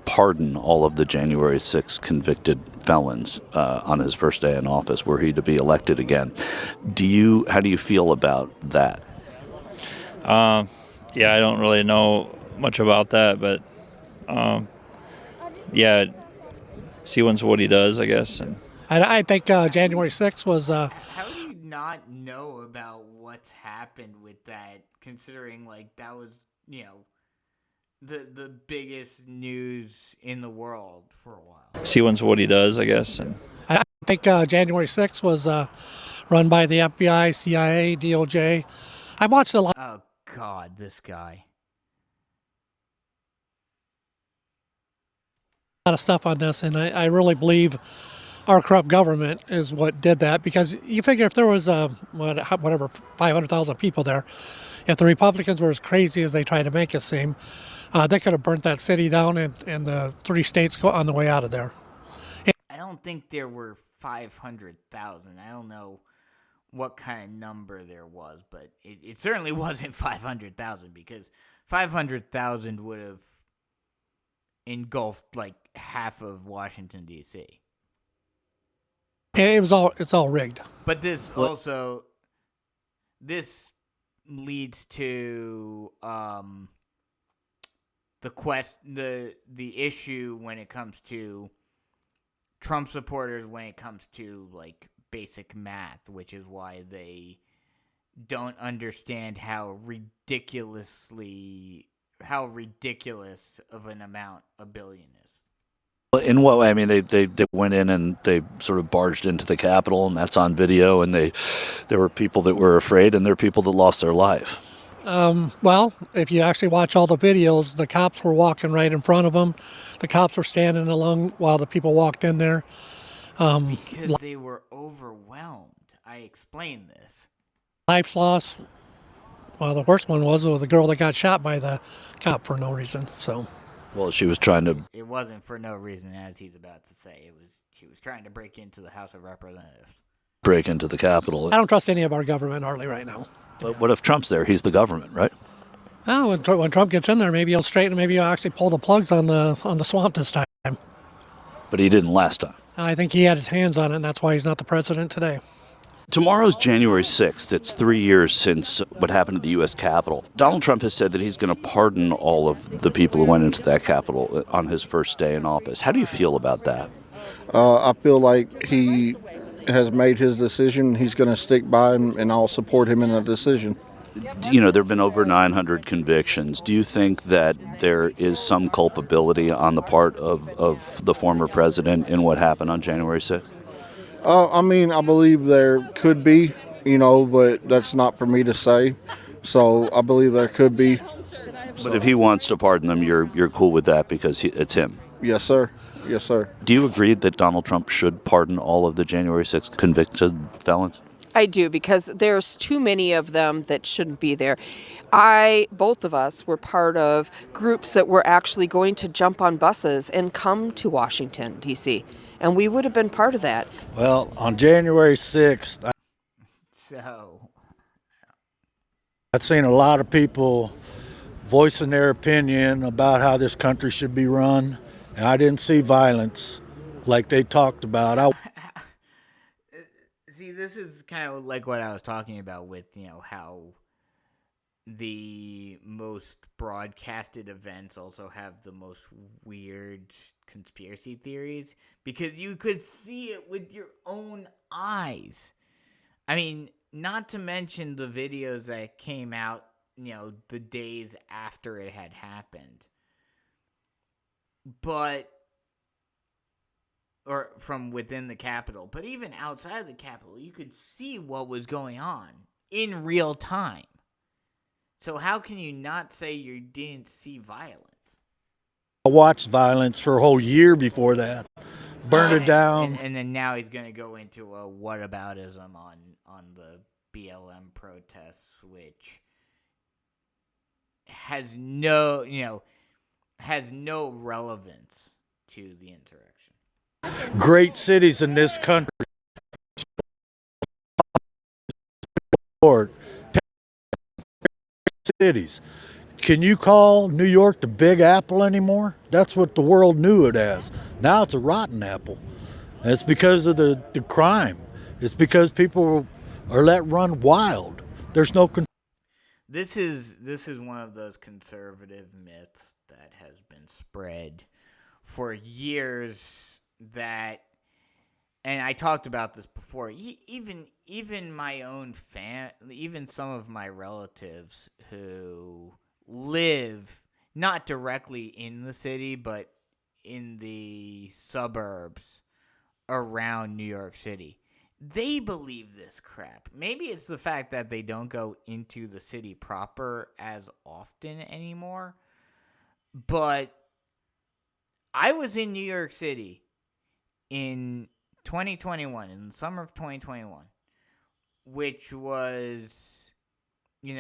E: pardon all of the January 6th convicted felons on his first day in office, were he to be elected again. How do you feel about that?
N: I don't really know much about that, but see what he does, I guess. And
O: I think January 6th was.
A: How do you not know about what's happened with that, considering that was the biggest news in the world for a while.
N: See what he does, I guess. And
O: I think January 6th was run by the FBI, CIA, DOJ. I watched a lot
A: Oh God, this guy.
O: of stuff on this, and I really believe our corrupt government is what did that, because you figure if there was whatever 500,000 people there, if the Republicans were as crazy as they try to make it seem, they could have burnt that city down and the 3 states go on the way out of there.
A: I don't think there were 500,000. I don't know what kind of number there was, but it certainly wasn't 500,000, because 500,000 would have engulfed like half of Washington, D.C.
O: It's all rigged.
A: But this also leads to the issue when it comes to Trump supporters, when it comes to like basic math, which is why they don't understand how ridiculous of an amount a billion is.
E: In what way? I mean, they went in and they sort of barged into the Capitol, and that's on video, and there were people that were afraid, and there were people that lost their life.
O: Well, if you actually watch all the videos, the cops were walking right in front of them. The cops were standing along while the people walked in there.
A: Because they were overwhelmed. I explained this.
O: Lives lost. Well, the worst one was the girl that got shot by the cop for no reason. So.
E: Well, she was trying to.
A: It wasn't for no reason, as he's about to say. She was trying to break into the House of Representatives.
E: Break into the Capitol.
O: I don't trust any of our government hardly right now.
E: But what if Trump's there? He's the government, right?
O: Oh, when Trump gets in there, maybe he'll straighten. Maybe he'll actually pull the plugs on the swamp this time.
E: But he didn't last time.
O: I think he had his hands on it, and that's why he's not the president today.
E: Tomorrow's January 6th. It's 3 years since what happened at the U.S. Capitol. Donald Trump has said that he's going to pardon all of the people who went into that Capitol on his first day in office. How do you feel about that?
P: I feel like he has made his decision. He's going to stick by him, and I'll support him in the decision.
E: You know, there have been over 900 convictions. Do you think that there is some culpability on the part of the former president in what happened on January 6th?
P: I mean, I believe there could be, but that's not for me to say. So I believe there could be.
E: But if he wants to pardon them, you're cool with that because it's him?
P: Yes, sir. Yes, sir.
E: Do you agree that Donald Trump should pardon all of the January 6th convicted felons?
Q: I do, because there's too many of them that shouldn't be there. Both of us were part of groups that were actually going to jump on buses and come to Washington, D.C., and we would have been part of that.
R: Well, on January 6th, I've seen a lot of people voicing their opinion about how this country should be run, and I didn't see violence like they talked about.
A: See, this is kind of like what I was talking about with, how the most broadcasted events also have the most weird conspiracy theories, because you could see it with your own eyes. I mean, not to mention the videos that came out, the days after it had happened. Or from within the Capitol. But even outside the Capitol, you could see what was going on in real time. So how can you not say you didn't see violence?
R: I watched violence for a whole year before that. Burned it down.
A: And then now he's going to go into a whataboutism on the BLM protests, which has no relevance to the insurrection.
R: Great cities in this country. Cities. Can you call New York the Big Apple anymore? That's what the world knew it as. Now it's a rotten apple. And it's because of the crime. It's because people are let run wild. There's no control.
A: This is one of those conservative myths that has been spread for years, that, and I talked about this before, even my own even some of my relatives who live not directly in the city, but in the suburbs around New York City. They believe this crap. Maybe it's the fact that they don't go into the city proper as often anymore. But I was in New York City in 2021, in the summer of 2021, which was, in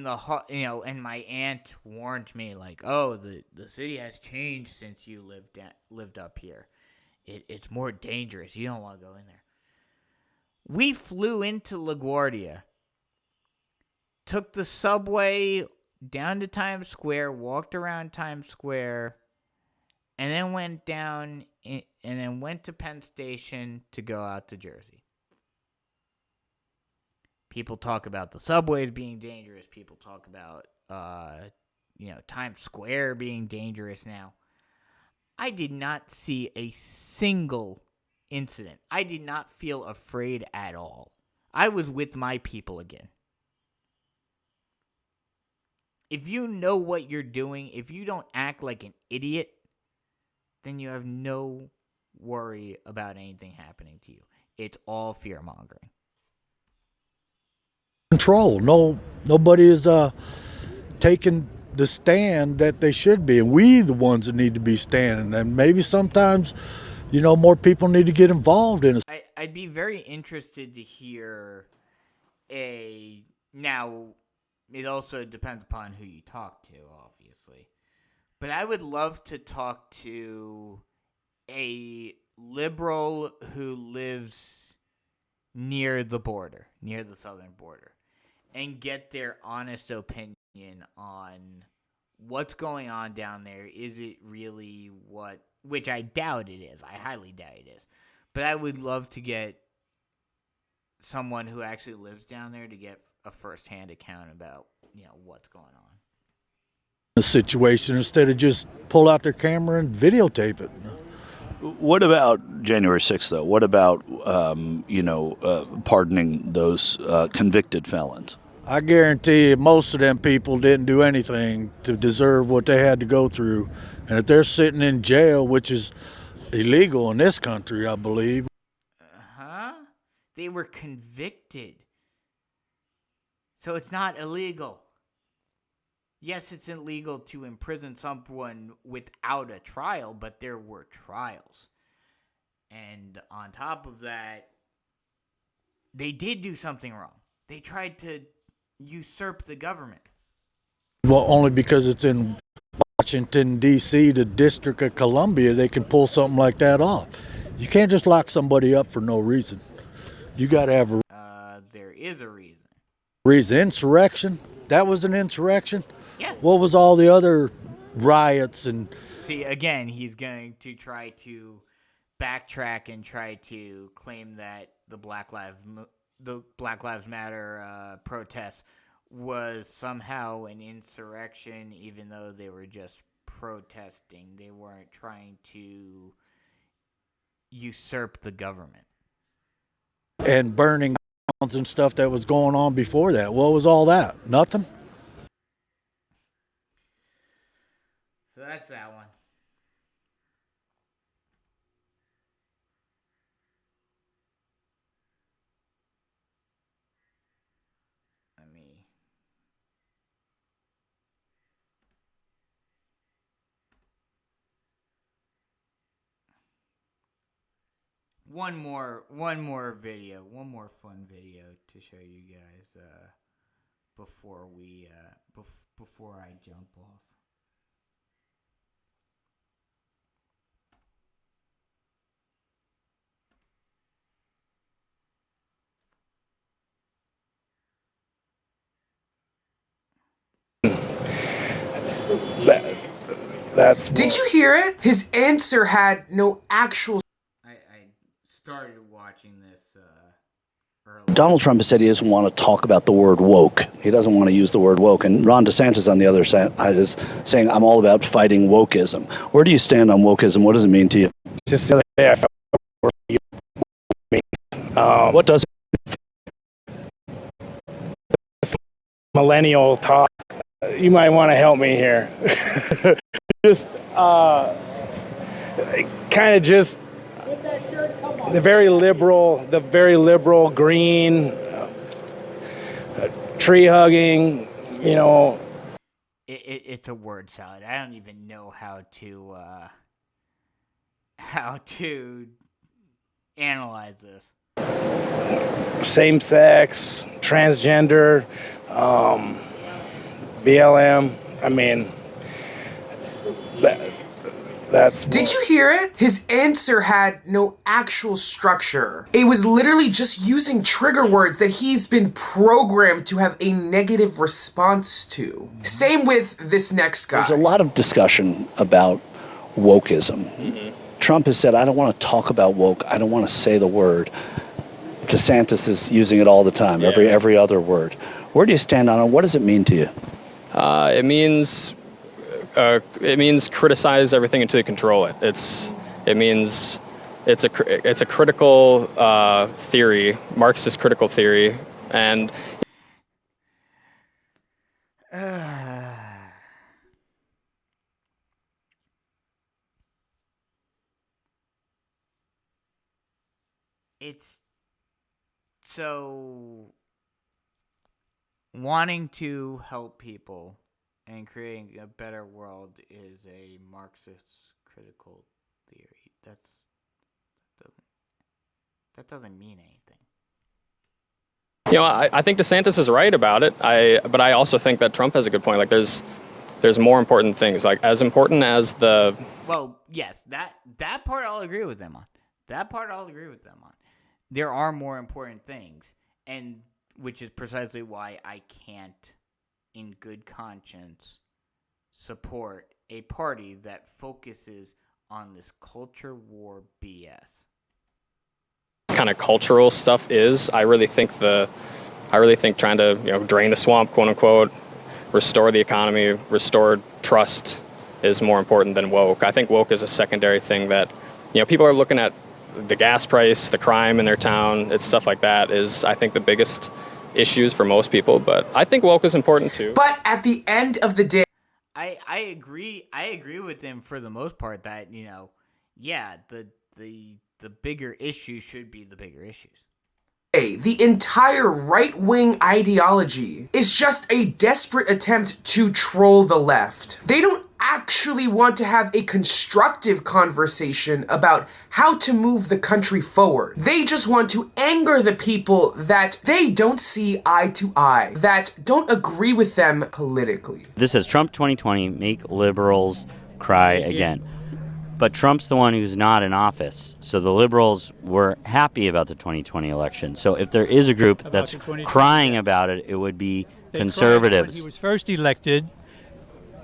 A: the and my aunt warned me, like, oh, the city has changed since you lived up here. It's more dangerous. You don't want to go in there. We flew into LaGuardia, took the subway down to Times Square, walked around Times Square, and then went down and then went to Penn Station to go out to Jersey. People talk about the subways being dangerous. People talk about, Times Square being dangerous now. I did not see a single incident. I did not feel afraid at all. I was with my people again. If you know what you're doing, if you don't act like an idiot, then you have no worry about anything happening to you. It's all fear-mongering.
R: Control. Nobody is taking the stand that they should be, and we the ones that need to be standing. And maybe sometimes, more people need to get involved in it.
A: I'd be very interested to hear now, it also depends upon who you talk to, obviously. But I would love to talk to a liberal who lives near the border, near the southern border, and get their honest opinion on what's going on down there. Is it really which I doubt it is. I highly doubt it is. But I would love to get someone who actually lives down there to get a first-hand account about, what's going on.
R: The situation, instead of just pull out their camera and videotape it.
E: What about January 6th, though? What about, pardoning those convicted felons?
R: I guarantee you most of them people didn't do anything to deserve what they had to go through. And if they're sitting in jail, which is illegal in this country, I believe.
A: They were convicted. So it's not illegal. Yes, it's illegal to imprison someone without a trial, but there were trials. And on top of that, they did do something wrong. They tried to usurp the government.
R: Well, only because it's in Washington, D.C., the District of Columbia, they can pull something like that off. You can't just lock somebody up for no reason. You got to have a
A: there is a reason.
R: Insurrection? That was an insurrection?
A: Yes.
R: What was all the other riots and...
A: See, again, he's going to try to backtrack and try to claim that the Black Lives Matter protest was somehow an insurrection, even though they were just protesting. They weren't trying to usurp the government.
R: And burning towns and stuff that was going on before that. What was all that? Nothing?
A: So that's that one. One more video, one more fun video to show you guys before I jump off.
S: Did you hear it? His answer had no actual.
A: I started watching this earlier.
E: Donald Trump has said he doesn't want to talk about the word woke. He doesn't want to use the word woke. And Ron DeSantis on the other side is saying, I'm all about fighting wokeism. Where do you stand on wokeism? What does it mean to you?
T: Just the other day I felt
E: what does
T: it? Millennial talk You might want to help me here. Just kind of just the very liberal green tree hugging, you know.
A: It's a word salad. I don't even know how to analyze this.
T: Same sex, transgender, BLM. I mean, that's.
S: Did you hear it? His answer had no actual structure. It was literally just using trigger words that he's been programmed to have a negative response to. Same with this next guy.
E: There's a lot of discussion about wokeism. Trump has said, I don't want to talk about woke. I don't want to say the word. DeSantis is using it all the time, every other word. Where do you stand on it? What does it mean to you?
U: It means criticize everything until you control it. It's a critical theory, Marxist critical theory, and
A: it's so wanting to help people and creating a better world is a Marxist critical theory. That doesn't mean anything.
U: you know, I think DeSantis is right about it. But I also think that Trump has a good point. Like there's more important things, like as important as the.
A: Well, yes, that part I'll agree with them on. There are more important things, and which is precisely why I can't, in good conscience, support a party that focuses on this culture war BS.
U: Kind of cultural stuff is. I really think trying to drain the swamp, quote unquote, restore the economy, restore trust is more important than woke. I think woke is a secondary thing that people are looking at. The gas price, the crime in their town, it's stuff like that is, I think, the biggest issues for most people. But I think woke is important too.
S: But at the end of the day,
A: I agree with them for the most part that the bigger issues should be the bigger issues.
S: The entire right-wing ideology is just a desperate attempt to troll the left. They don't actually want to have a constructive conversation about how to move the country forward. They just want to anger the people that they don't see eye to eye, that don't agree with them politically.
V: This is Trump 2020, make liberals cry again. But Trump's the one who's not in office. So the liberals were happy about the 2020 election. So if there is a group that's crying about it, it would be conservatives.
W: He was first elected,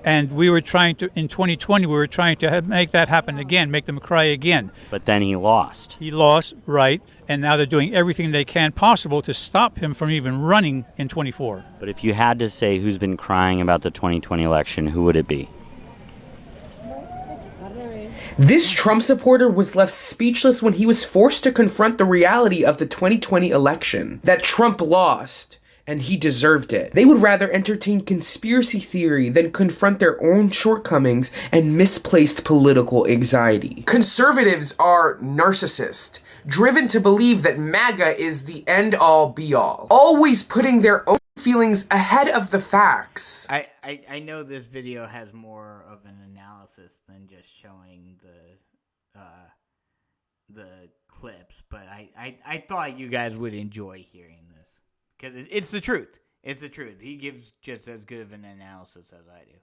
W: and we were trying to, in 2020, we were trying to make that happen again, make them cry again.
V: But then he lost.
W: He lost, right, and now they're doing everything they can possible to stop him from even running in 24.
V: But if you had to say who's been crying about the 2020 election, who would it be?
S: This Trump supporter was left speechless when he was forced to confront the reality of the 2020 election, that Trump lost, and he deserved it. They would rather entertain conspiracy theory than confront their own shortcomings and misplaced political anxiety. Conservatives are narcissists, driven to believe that MAGA is the end-all be-all, always putting their own feelings ahead of the facts.
A: I know this video has more of an analysis than just showing the clips, but I thought you guys would enjoy hearing this because it's the truth. It's the truth. He gives just as good of an analysis as I do.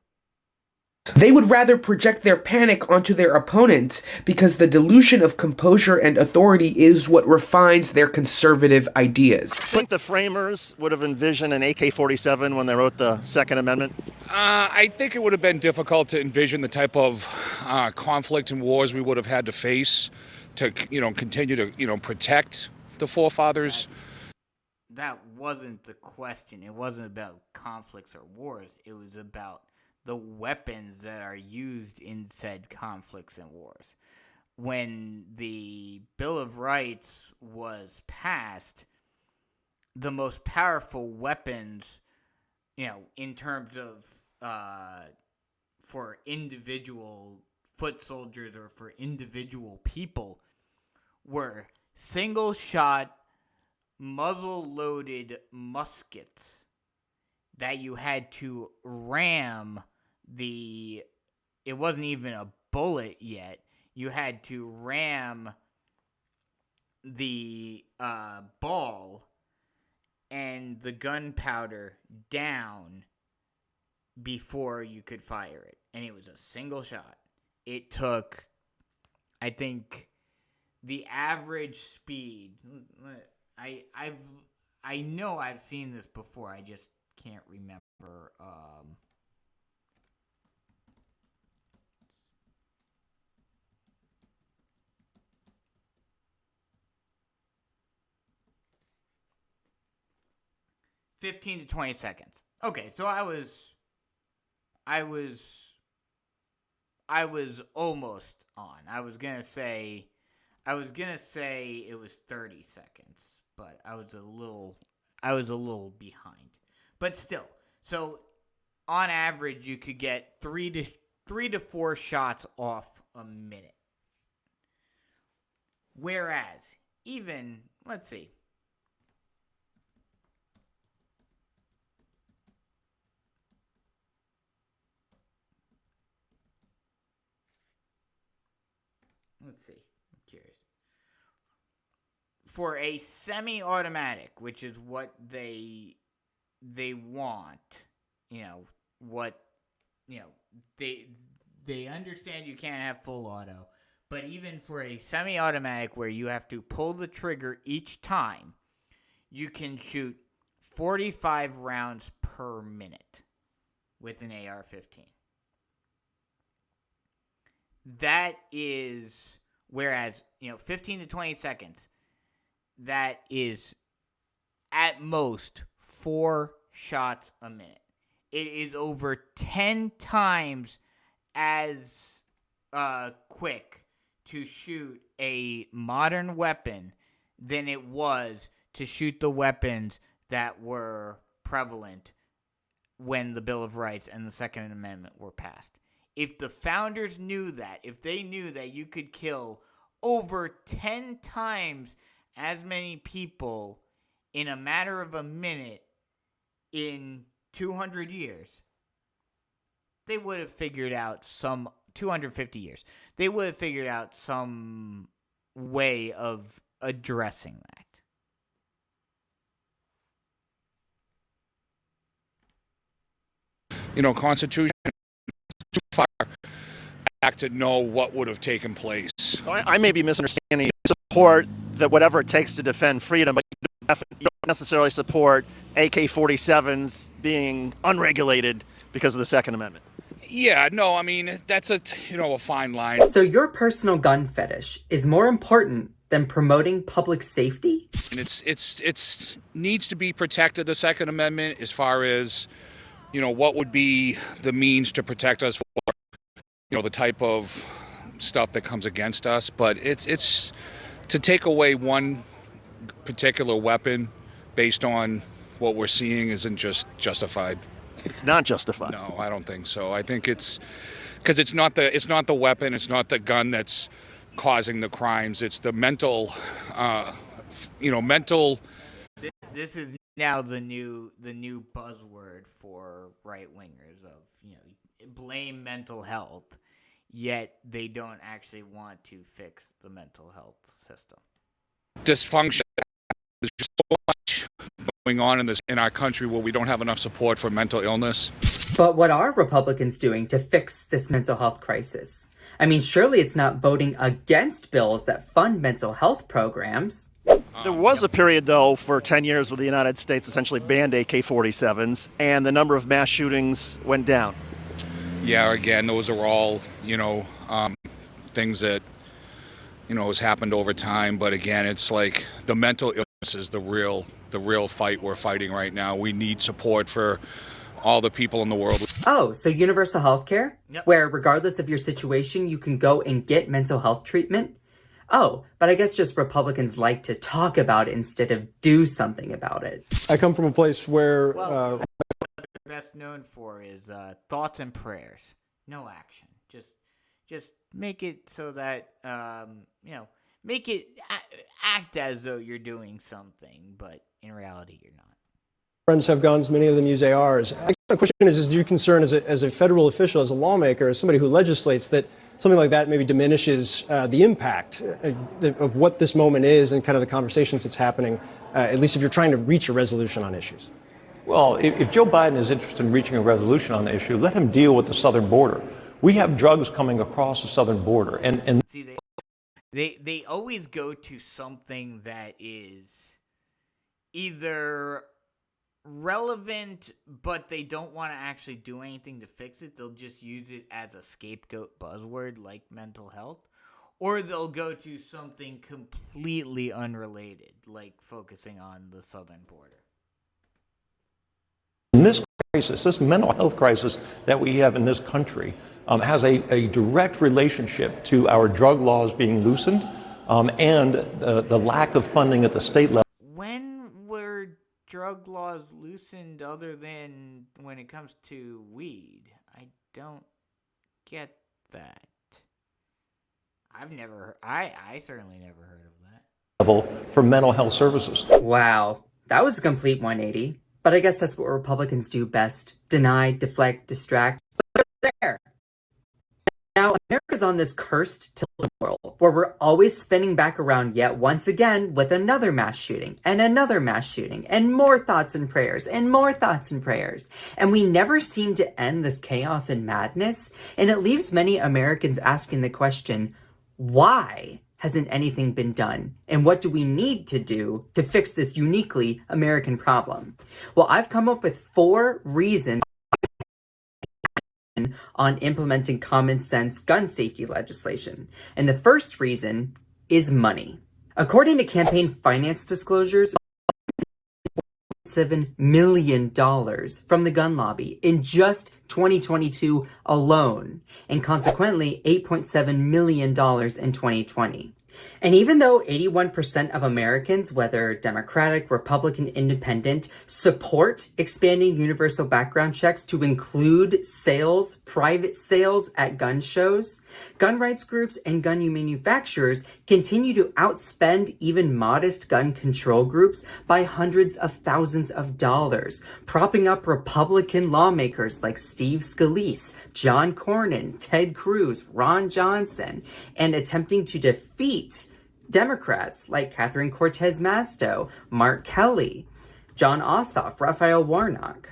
S: They would rather project their panic onto their opponents because the delusion of composure and authority is what refines their conservative ideas.
B: I think the framers would have envisioned an AK-47 when they wrote the Second Amendment.
X: I think it would have been difficult to envision the type of conflict and wars we would have had to face to, continue to, protect the forefathers.
A: That wasn't the question. It wasn't about conflicts or wars. It was about the weapons that are used in said conflicts and wars. When the Bill of Rights was passed, the most powerful weapons, in terms of for individual foot soldiers or for individual people were single-shot, muzzle-loaded muskets that you had to ram the... It wasn't even a bullet yet. You had to ram the ball and the gunpowder down before you could fire it. And it was a single shot. It took, I think, the average speed. I know I've seen this before. I just can't remember. 15 to 20 seconds. Okay, so I was almost on. I was gonna say it was 30 seconds, but I was a little behind. But still, so on average, you could get 3 to 4 shots off a minute. Whereas, even, let's see. Let's see. I'm curious. For a semi-automatic, which is what they want, they understand you can't have full auto, but even for a semi-automatic where you have to pull the trigger each time, you can shoot 45 rounds per minute with an AR-15. That is, whereas, 15 to 20 seconds, that is at most 4 shots a minute. It is over 10 times as quick to shoot a modern weapon than it was to shoot the weapons that were prevalent when the Bill of Rights and the Second Amendment were passed. If the founders knew that, if they knew that you could kill over 10 times as many people in a matter of a minute in 200 years, they would have figured out 250 years. They would have figured out some way of addressing that.
X: Constitution too far back to know what would have taken place.
B: So I may be misunderstanding. You support that whatever it takes to defend freedom, but you don't necessarily support AK-47s being unregulated because of the Second Amendment.
X: Yeah, no, I mean, that's a fine line.
D: So your personal gun fetish is more important than promoting public safety?
X: And it's needs to be protected, the Second Amendment, as far as, what would be the means to protect us for, the type of stuff that comes against us. But it's to take away one particular weapon based on what we're seeing isn't just justified.
B: It's not justified.
X: No, I don't think so. I think it's because it's not the weapon, it's not the gun that's causing the crimes. It's the mental.
A: This is now the new buzzword for right wingers of blame mental health, yet they don't actually want to fix the mental health system.
X: Dysfunction. There's just so much going on in our country where we don't have enough support for mental illness.
D: But what are Republicans doing to fix this mental health crisis? I mean, surely it's not voting against bills that fund mental health programs.
B: There was a period, though, for 10 years where the United States essentially banned AK-47s, and the number of mass shootings went down.
X: Yeah, again, those are all, things that, has happened over time. But again, it's like the mental illness is the real fight we're fighting right now. We need support for all the people in the world.
D: Oh, so universal health care?
A: Yep.
D: Where regardless of your situation, you can go and get mental health treatment? Oh, but I guess just Republicans like to talk about it instead of do something about it.
F: I come from a place where
A: best known for is thoughts and prayers. No action. Just make it so that make it act as though you're doing something, but in reality you're not.
F: Friends have guns, many of them use ARs. The question is do you concern as a federal official, as a lawmaker, as somebody who legislates, that something like that maybe diminishes the impact of what this moment is and kind of the conversations that's happening, at least if you're trying to reach a resolution on issues?
G: Well, if Joe Biden is interested in reaching a resolution on the issue, let him deal with the southern border. We have drugs coming across the southern border, and
A: See, they always go to something that is either relevant, but they don't want to actually do anything to fix it. They'll just use it as a scapegoat buzzword like mental health, or they'll go to something completely unrelated, like focusing on the southern border.
G: in this crisis, this mental health crisis that we have in this country, has a direct relationship to our drug laws being loosened and the lack of funding at the state level.
A: When were drug laws loosened other than when it comes to weed? I don't get that. I certainly never heard of that.
G: Level for mental health services.
D: Wow, that was a complete 180. But I guess that's what Republicans do best. Deny, deflect, distract. But they're there. Now, America's on this cursed tilted world where we're always spinning back around yet once again with another mass shooting and another mass shooting and more thoughts and prayers and more thoughts and prayers. And we never seem to end this chaos and madness. And it leaves many Americans asking the question, why hasn't anything been done? And what do we need to do to fix this uniquely American problem? Well, I've come up with 4 reasons on implementing common sense gun safety legislation. And the first reason is money. According to campaign finance disclosures, $7 million from the gun lobby in just 2022 alone, and consequently $8.7 million in 2020. And even though 81% of Americans, whether Democratic, Republican, Independent, support expanding universal background checks to include sales, private sales at gun shows, gun rights groups and gun manufacturers continue to outspend even modest gun control groups by hundreds of thousands of dollars, propping up Republican lawmakers like Steve Scalise, John Cornyn, Ted Cruz, Ron Johnson, and attempting to defeat Democrats like Catherine Cortez Masto, Mark Kelly, John Ossoff, Raphael Warnock.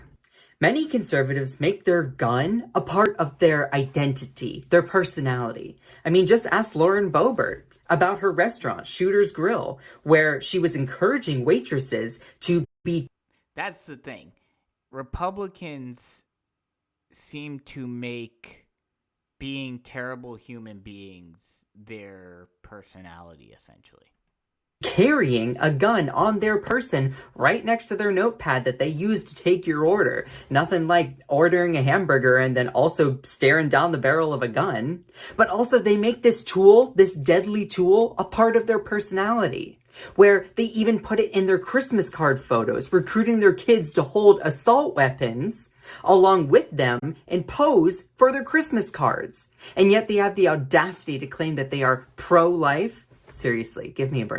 D: Many conservatives make their gun a part of their identity, their personality. I mean, just ask Lauren Boebert about her restaurant, Shooter's Grill, where she was encouraging waitresses to be...
A: That's the thing. Republicans seem to make being terrible human beings their personality, essentially.
D: Carrying a gun on their person right next to their notepad that they use to take your order. Nothing like ordering a hamburger and then also staring down the barrel of a gun. But also they make this tool, this deadly tool, a part of their personality, where they even put it in their Christmas card photos, recruiting their kids to hold assault weapons along with them and pose for their Christmas cards. And yet they have the audacity to claim that they are pro-life. Seriously, give me a break.